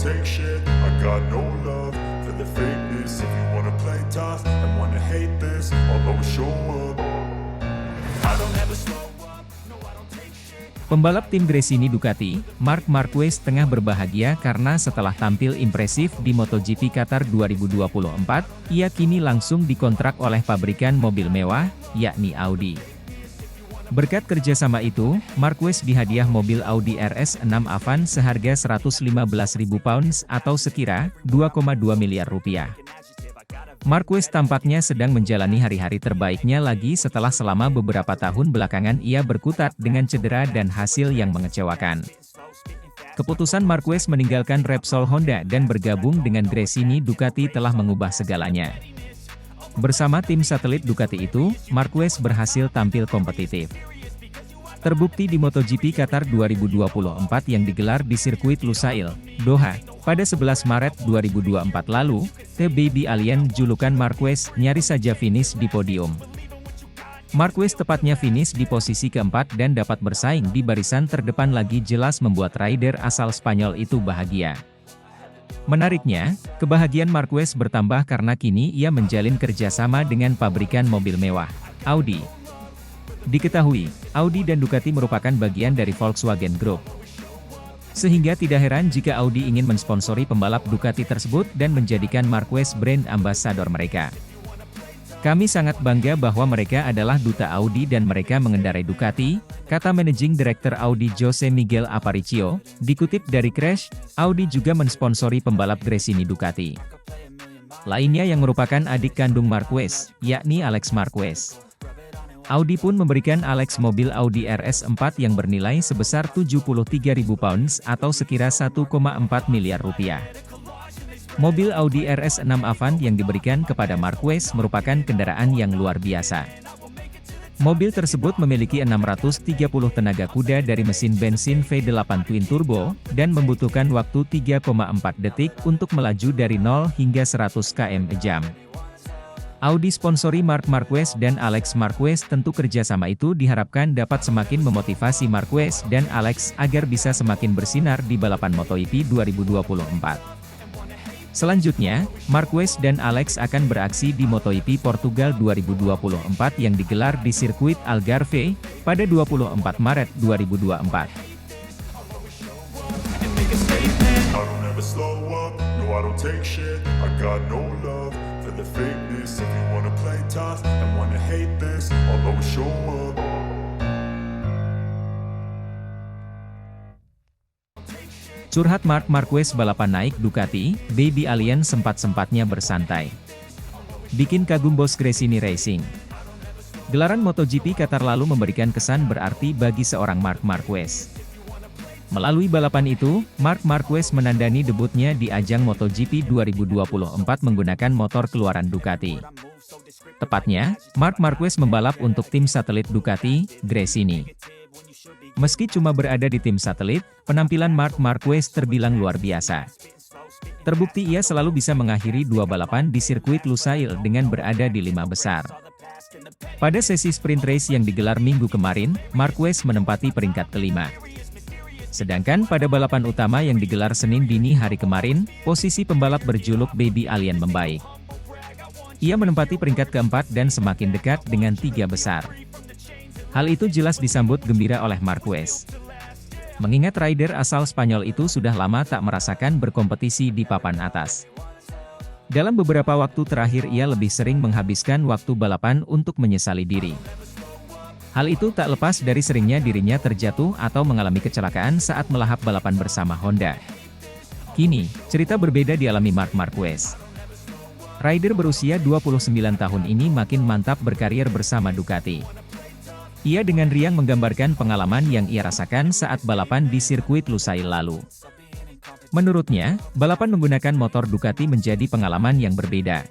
take shit. I got no love for the fakeness. If you wanna play tough and wanna hate this, I'll always show up. I don't ever slow up, no I don't take shit. Pembalap tim Gresini Ducati, Marc Marquez tengah berbahagia karena setelah tampil impresif di MotoGP Qatar 2024, ia kini langsung dikontrak oleh pabrikan mobil mewah, yakni Audi. Berkat kerjasama itu, Marquez dihadiah mobil Audi RS6 Avant seharga 115.000 pounds atau sekira 2,2 miliar rupiah. Marquez tampaknya sedang menjalani hari-hari terbaiknya lagi setelah selama beberapa tahun belakangan ia berkutat dengan cedera dan hasil yang mengecewakan. Keputusan Marquez meninggalkan Repsol Honda dan bergabung dengan Gresini Ducati telah mengubah segalanya. Bersama tim satelit Ducati itu, Marquez berhasil tampil kompetitif. Terbukti di MotoGP Qatar 2024 yang digelar di sirkuit Lusail, Doha, pada 11 Maret 2024 lalu, The Baby Alien julukan Marquez nyaris saja finish di podium. Marquez tepatnya finish di posisi keempat dan dapat bersaing di barisan terdepan lagi jelas membuat rider asal Spanyol itu bahagia. Menariknya, kebahagiaan Marquez bertambah karena kini ia menjalin kerjasama dengan pabrikan mobil mewah, Audi. Diketahui, Audi dan Ducati merupakan bagian dari Volkswagen Group. Sehingga tidak heran jika Audi ingin mensponsori pembalap Ducati tersebut dan menjadikan Marquez brand ambassador mereka. Kami sangat bangga bahwa mereka adalah duta Audi dan mereka mengendarai Ducati, kata Managing Director Audi Jose Miguel Aparicio, dikutip dari Crash. Audi juga mensponsori pembalap Gresini Ducati lainnya yang merupakan adik kandung Marquez, yakni Alex Marquez. Audi pun memberikan Alex mobil Audi RS4 yang bernilai sebesar 73.000 pounds atau sekira 1,4 miliar rupiah. Mobil Audi RS6 Avant yang diberikan kepada Marquez merupakan kendaraan yang luar biasa. Mobil tersebut memiliki 630 tenaga kuda dari mesin bensin V8 Twin Turbo, dan membutuhkan waktu 3,4 detik untuk melaju dari 0 hingga 100 km/jam. Audi sponsori Marc Marquez dan Alex Marquez. Tentu kerjasama itu diharapkan dapat semakin memotivasi Marquez dan Alex agar bisa semakin bersinar di balapan MotoGP 2024. Selanjutnya, Marquez dan Alex akan beraksi di MotoGP Portugal 2024 yang digelar di sirkuit Algarve pada 24 Maret 2024. I don't ever slow up, no I don't take shit. I got no love for the fakeness. If you wanna play tough and wanna hate this, I'll always show up. Curhat Marc Marquez balapan naik Ducati, Baby Alien sempat-sempatnya bersantai. Bikin kagum bos Gresini Racing. Gelaran MotoGP Qatar lalu memberikan kesan berarti bagi seorang Marc Marquez. Melalui balapan itu, Marc Marquez menandani debutnya di ajang MotoGP 2024 menggunakan motor keluaran Ducati. Tepatnya, Marc Marquez membalap untuk tim satelit Ducati, Gresini. Meski cuma berada di tim satelit, penampilan Marc Marquez terbilang luar biasa. Terbukti ia selalu bisa mengakhiri 2 balapan di sirkuit Lusail dengan berada di 5 besar. Pada sesi sprint race yang digelar minggu kemarin, Marquez menempati peringkat kelima. Sedangkan pada balapan utama yang digelar Senin dini hari kemarin, posisi pembalap berjuluk Baby Alien membaik. Ia menempati peringkat keempat dan semakin dekat dengan 3 besar. Hal itu jelas disambut gembira oleh Marquez. Mengingat rider asal Spanyol itu sudah lama tak merasakan berkompetisi di papan atas. Dalam beberapa waktu terakhir ia lebih sering menghabiskan waktu balapan untuk menyesali diri. Hal itu tak lepas dari seringnya dirinya terjatuh atau mengalami kecelakaan saat melahap balapan bersama Honda. Kini, cerita berbeda dialami Marc Marquez. Rider berusia 29 tahun ini makin mantap berkarir bersama Ducati. Ia dengan riang menggambarkan pengalaman yang ia rasakan saat balapan di sirkuit Lusail lalu. Menurutnya, balapan menggunakan motor Ducati menjadi pengalaman yang berbeda.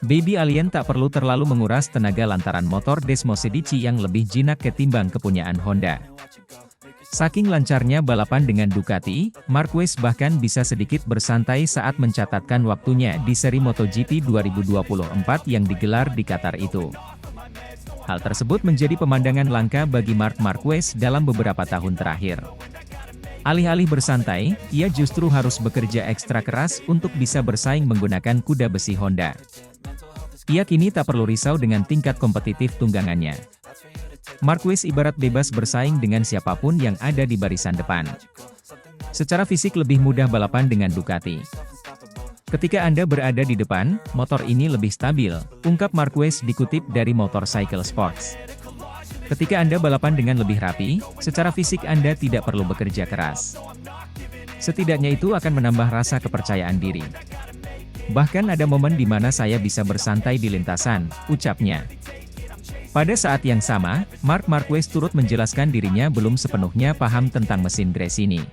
Baby Alien tak perlu terlalu menguras tenaga lantaran motor Desmosedici yang lebih jinak ketimbang kepunyaan Honda. Saking lancarnya balapan dengan Ducati, Marquez bahkan bisa sedikit bersantai saat mencatatkan waktunya di seri MotoGP 2024 yang digelar di Qatar itu. Hal tersebut menjadi pemandangan langka bagi Marc Marquez dalam beberapa tahun terakhir. Alih-alih bersantai, ia justru harus bekerja ekstra keras untuk bisa bersaing menggunakan kuda besi Honda. Ia kini tak perlu risau dengan tingkat kompetitif tunggangannya. Marquez ibarat bebas bersaing dengan siapapun yang ada di barisan depan. Secara fisik lebih mudah balapan dengan Ducati. Ketika Anda berada di depan, motor ini lebih stabil, ungkap Marquez dikutip dari Motorcycle Sports. Ketika Anda balapan dengan lebih rapi, secara fisik Anda tidak perlu bekerja keras. Setidaknya itu akan menambah rasa kepercayaan diri. Bahkan ada momen di mana saya bisa bersantai di lintasan, ucapnya. Pada saat yang sama, Marc Marquez turut menjelaskan dirinya belum sepenuhnya paham tentang mesin Gresini.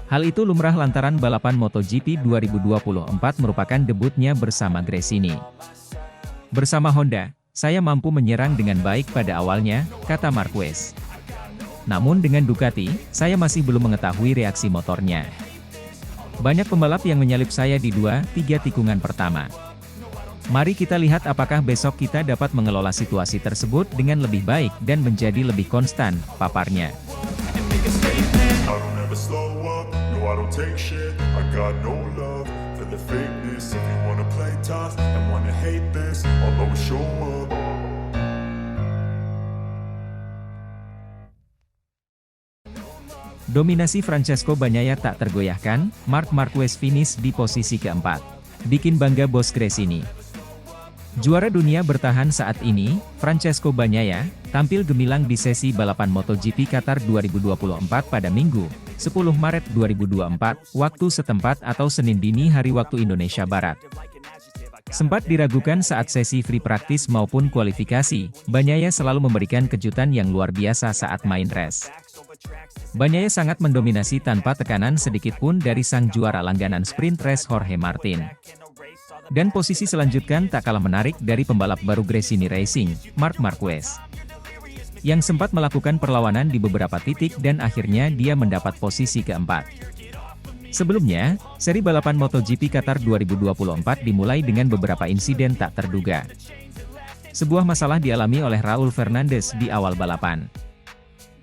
Hal itu lumrah lantaran balapan MotoGP 2024 merupakan debutnya bersama Gresini. Bersama Honda, saya mampu menyerang dengan baik pada awalnya, kata Marquez. Namun dengan Ducati, saya masih belum mengetahui reaksi motornya. Banyak pembalap yang menyalip saya di 2-3 tikungan pertama. Mari kita lihat apakah besok kita dapat mengelola situasi tersebut dengan lebih baik dan menjadi lebih konstan, paparnya. Dominasi Francesco Bagnaia tak tergoyahkan, Marc Marquez finish di posisi keempat. Bikin bangga bos Gresini. Juara dunia bertahan saat ini, Francesco Bagnaia, tampil gemilang di sesi balapan MotoGP Qatar 2024 pada Minggu, 10 Maret 2024, waktu setempat atau Senin dini hari waktu Indonesia Barat. Sempat diragukan saat sesi free practice maupun kualifikasi, Bagnaia selalu memberikan kejutan yang luar biasa saat main race. Bagnaia sangat mendominasi tanpa tekanan sedikit pun dari sang juara langganan sprint race Jorge Martin. Dan posisi selanjutnya tak kalah menarik dari pembalap baru Gresini Racing, Marc Marquez. Yang sempat melakukan perlawanan di beberapa titik dan akhirnya dia mendapat posisi keempat. Sebelumnya, seri balapan MotoGP Qatar 2024 dimulai dengan beberapa insiden tak terduga. Sebuah masalah dialami oleh Raul Fernandez di awal balapan.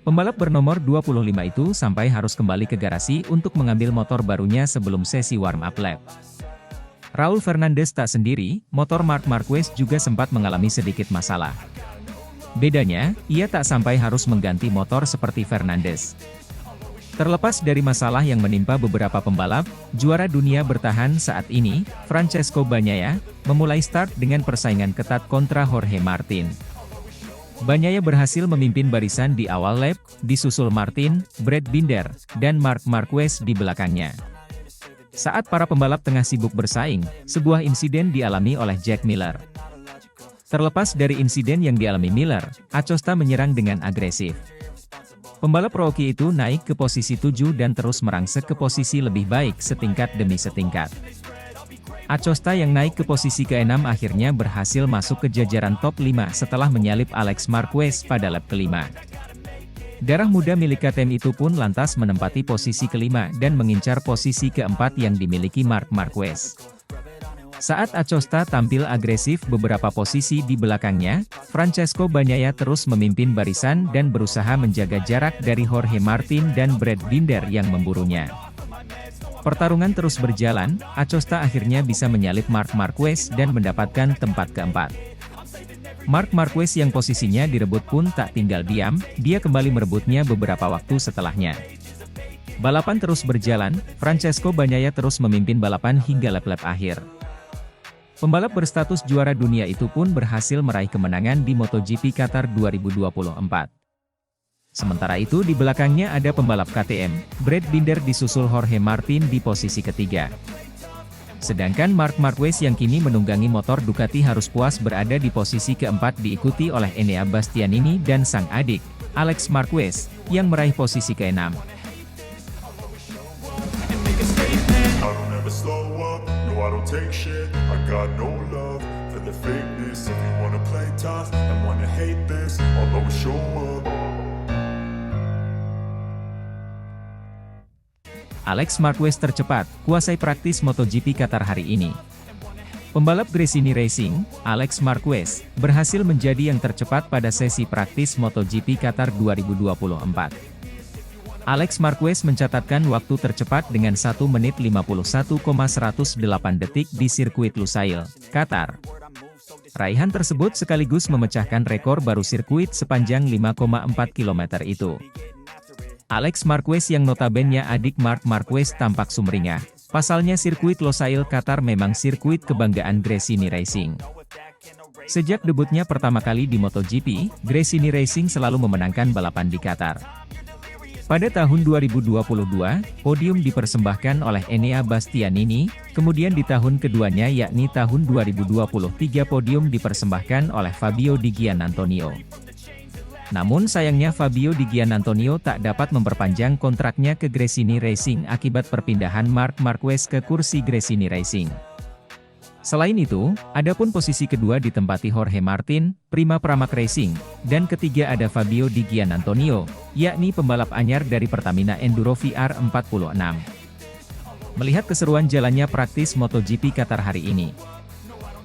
Pembalap bernomor 25 itu sampai harus kembali ke garasi untuk mengambil motor barunya sebelum sesi warm-up lap. Raul Fernandez tak sendiri, motor Marc Marquez juga sempat mengalami sedikit masalah. Bedanya, ia tak sampai harus mengganti motor seperti Fernandez. Terlepas dari masalah yang menimpa beberapa pembalap, juara dunia bertahan saat ini, Francesco Bagnaia, memulai start dengan persaingan ketat kontra Jorge Martin. Bagnaia berhasil memimpin barisan di awal lap, disusul Martin, Brad Binder, dan Marc Marquez di belakangnya. Saat para pembalap tengah sibuk bersaing, sebuah insiden dialami oleh Jack Miller. Terlepas dari insiden yang dialami Miller, Acosta menyerang dengan agresif. Pembalap rookie itu naik ke posisi 7 dan terus merangsek ke posisi lebih baik setingkat demi setingkat. Acosta yang naik ke posisi ke-6 akhirnya berhasil masuk ke jajaran top 5 setelah menyalip Alex Marquez pada lap kelima. Darah muda milik KTM itu pun lantas menempati posisi kelima dan mengincar posisi keempat yang dimiliki Marc Marquez. Saat Acosta tampil agresif beberapa posisi di belakangnya, Francesco Bagnaia terus memimpin barisan dan berusaha menjaga jarak dari Jorge Martin dan Brad Binder yang memburunya. Pertarungan terus berjalan, Acosta akhirnya bisa menyalip Marc Marquez dan mendapatkan tempat keempat. Marc Marquez yang posisinya direbut pun tak tinggal diam, dia kembali merebutnya beberapa waktu setelahnya. Balapan terus berjalan, Francesco Bagnaia terus memimpin balapan hingga lap-lap akhir. Pembalap berstatus juara dunia itu pun berhasil meraih kemenangan di MotoGP Qatar 2024. Sementara itu di belakangnya ada pembalap KTM, Brad Binder disusul Jorge Martin di posisi ketiga. Sedangkan Marc Marquez yang kini menunggangi motor Ducati harus puas berada di posisi keempat diikuti oleh Enea Bastianini dan sang adik, Alex Marquez, yang meraih posisi ke-6. Alex Marquez tercepat, kuasai praktis MotoGP Qatar hari ini. Pembalap Gresini Racing, Alex Marquez, berhasil menjadi yang tercepat pada sesi praktis MotoGP Qatar 2024. Alex Marquez mencatatkan waktu tercepat dengan 1 menit 51,108 detik di sirkuit Lusail, Qatar. Raihan tersebut sekaligus memecahkan rekor baru sirkuit sepanjang 5,4 km itu. Alex Marquez yang notabene adik Marc Marquez tampak sumringah. Pasalnya sirkuit Lusail Qatar memang sirkuit kebanggaan Gresini Racing. Sejak debutnya pertama kali di MotoGP, Gresini Racing selalu memenangkan balapan di Qatar. Pada tahun 2022, podium dipersembahkan oleh Enea Bastianini, kemudian di tahun keduanya yakni tahun 2023 podium dipersembahkan oleh Fabio Di Giannantonio. Namun sayangnya Fabio Di Giannantonio tak dapat memperpanjang kontraknya ke Gresini Racing akibat perpindahan Marc Marquez ke kursi Gresini Racing. Selain itu, adapun posisi kedua ditempati Jorge Martin, Prima Pramac Racing, dan ketiga ada Fabio Di Giannantonio, yakni pembalap anyar dari Pertamina Enduro VR46. Melihat keseruan jalannya praktis MotoGP Qatar hari ini,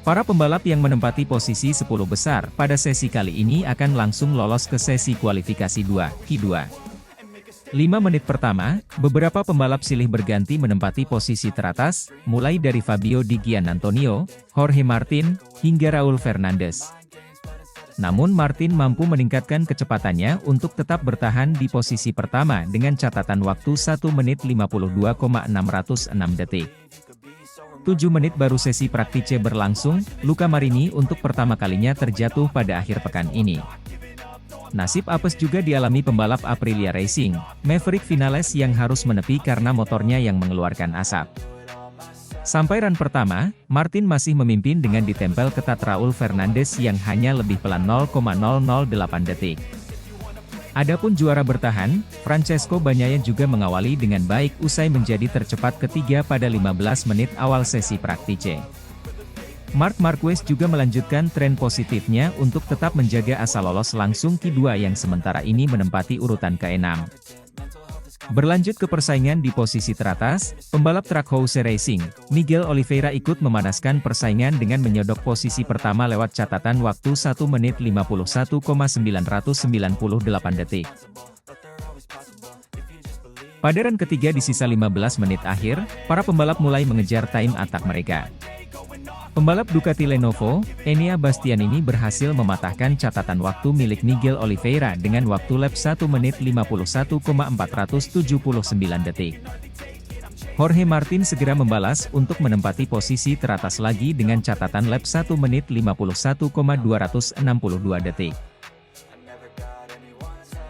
para pembalap yang menempati posisi 10 besar pada sesi kali ini akan langsung lolos ke sesi kualifikasi 2, Q2. 5 menit pertama, beberapa pembalap silih berganti menempati posisi teratas, mulai dari Fabio Di Giannantonio, Jorge Martin, hingga Raul Fernandez. Namun Martin mampu meningkatkan kecepatannya untuk tetap bertahan di posisi pertama dengan catatan waktu 1 menit 52,606 detik. 7 menit baru sesi praktice berlangsung, Luca Marini untuk pertama kalinya terjatuh pada akhir pekan ini. Nasib apes juga dialami pembalap Aprilia Racing, Maverick Vinales yang harus menepi karena motornya yang mengeluarkan asap. Sampai run pertama, Martin masih memimpin dengan ditempel ketat Raul Fernandez yang hanya lebih pelan 0,008 detik. Adapun juara bertahan, Francesco Bagnaia juga mengawali dengan baik usai menjadi tercepat ketiga pada 15 menit awal sesi praktice. Marc Marquez juga melanjutkan tren positifnya untuk tetap menjaga asa lolos langsung Q2 yang sementara ini menempati urutan ke-6. Berlanjut ke persaingan di posisi teratas, pembalap Trackhouse Racing, Miguel Oliveira ikut memanaskan persaingan dengan menyodok posisi pertama lewat catatan waktu 1 menit 51,998 detik. Pada run ketiga di sisa 15 menit akhir, para pembalap mulai mengejar time attack mereka. Pembalap Ducati Lenovo, Enea Bastianini berhasil mematahkan catatan waktu milik Miguel Oliveira dengan waktu lap 1 menit 51,479 detik. Jorge Martin segera membalas untuk menempati posisi teratas lagi dengan catatan lap 1 menit 51,262 detik.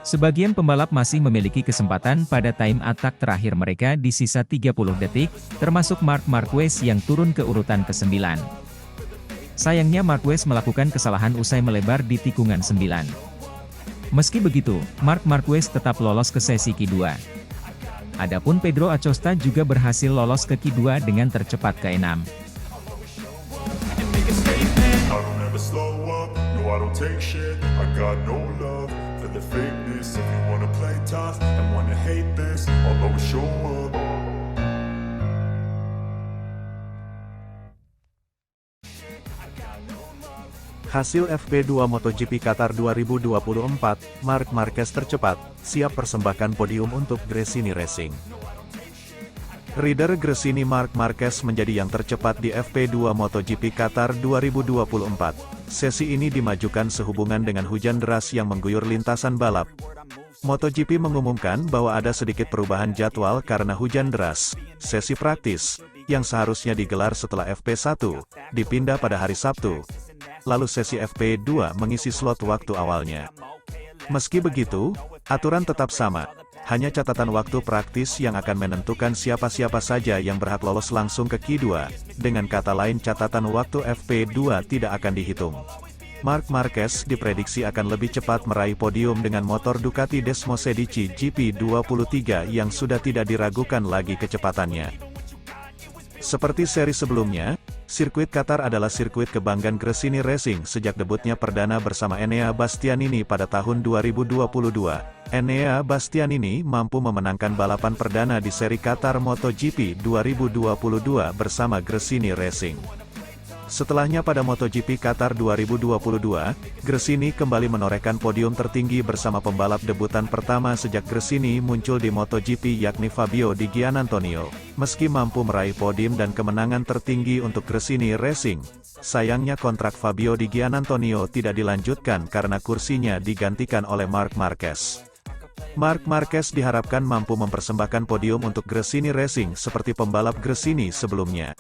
Sebagian pembalap masih memiliki kesempatan pada time attack terakhir mereka di sisa 30 detik, termasuk Marc Marquez yang turun ke urutan ke-9. Sayangnya Marquez melakukan kesalahan usai melebar di tikungan 9. Meski begitu, Marc Marquez tetap lolos ke sesi Q2. Adapun Pedro Acosta juga berhasil lolos ke Q2 dengan tercepat ke-6. The fakeness, if you wanna play tough and wanna hate this, I'll always show up. Hasil FP2 MotoGP Qatar 2024, Marc Marquez tercepat, siap persembahkan podium untuk Gresini Racing. Rider Gresini Marc Marquez menjadi yang tercepat di FP2 MotoGP Qatar 2024. Sesi ini dimajukan sehubungan dengan hujan deras yang mengguyur lintasan balap. MotoGP mengumumkan bahwa ada sedikit perubahan jadwal karena hujan deras. Sesi praktis, yang seharusnya digelar setelah FP1, dipindah pada hari Sabtu. Lalu sesi FP2 mengisi slot waktu awalnya. Meski begitu, aturan tetap sama. Hanya catatan waktu praktis yang akan menentukan siapa-siapa saja yang berhak lolos langsung ke Q2. Dengan kata lain, catatan waktu FP2 tidak akan dihitung. Marc Marquez diprediksi akan lebih cepat meraih podium dengan motor Ducati Desmosedici GP23 yang sudah tidak diragukan lagi kecepatannya. Seperti seri sebelumnya, sirkuit Qatar adalah sirkuit kebanggaan Gresini Racing sejak debutnya perdana bersama Enea Bastianini pada tahun 2022. Enea Bastianini mampu memenangkan balapan perdana di seri Qatar MotoGP 2022 bersama Gresini Racing. Setelahnya pada MotoGP Qatar 2022, Gresini kembali menorehkan podium tertinggi bersama pembalap debutan pertama sejak Gresini muncul di MotoGP yakni Fabio Di Giannantonio. Meski mampu meraih podium dan kemenangan tertinggi untuk Gresini Racing, sayangnya kontrak Fabio Di Giannantonio tidak dilanjutkan karena kursinya digantikan oleh Marc Marquez. Marc Marquez diharapkan mampu mempersembahkan podium untuk Gresini Racing seperti pembalap Gresini sebelumnya.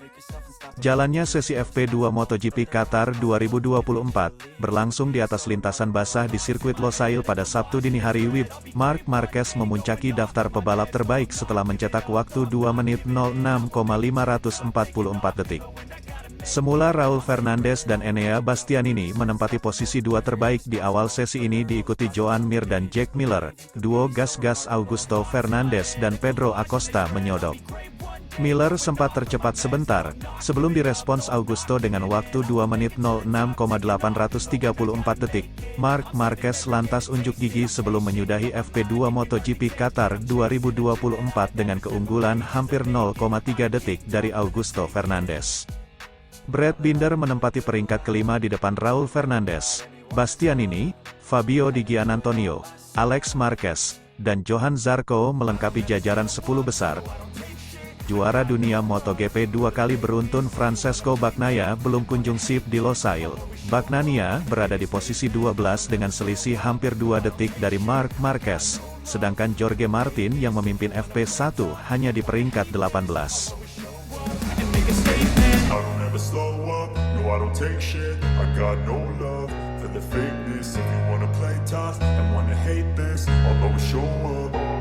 Jalannya sesi FP2 MotoGP Qatar 2024, berlangsung di atas lintasan basah di sirkuit Losail pada Sabtu dini hari WIB. Marc Marquez memuncaki daftar pebalap terbaik setelah mencetak waktu 2 menit 06,544 detik. Semula Raul Fernandez dan Enea Bastianini menempati posisi dua terbaik di awal sesi ini diikuti Joan Mir dan Jack Miller, duo gas-gas Augusto Fernandez dan Pedro Acosta menyodok. Miller sempat tercepat sebentar, sebelum direspons Augusto dengan waktu 2 menit 06,834 detik. Marc Marquez lantas unjuk gigi sebelum menyudahi FP2 MotoGP Qatar 2024 dengan keunggulan hampir 0,3 detik dari Augusto Fernandez. Brad Binder menempati peringkat kelima di depan Raul Fernandez, Bastianini, Fabio Di Giannantonio, Alex Marquez, dan Johan Zarco melengkapi jajaran 10 besar. Juara dunia MotoGP dua kali beruntun Francesco Bagnaia belum kunjung sip di Losail. Bagnaia berada di posisi 12 dengan selisih hampir 2 detik dari Marc Marquez, sedangkan Jorge Martin yang memimpin FP1 hanya di peringkat 18. I don't ever slow up, no I don't take shit. I got no love for the fakeness. If you wanna play tough and wanna hate this, I'll always show up.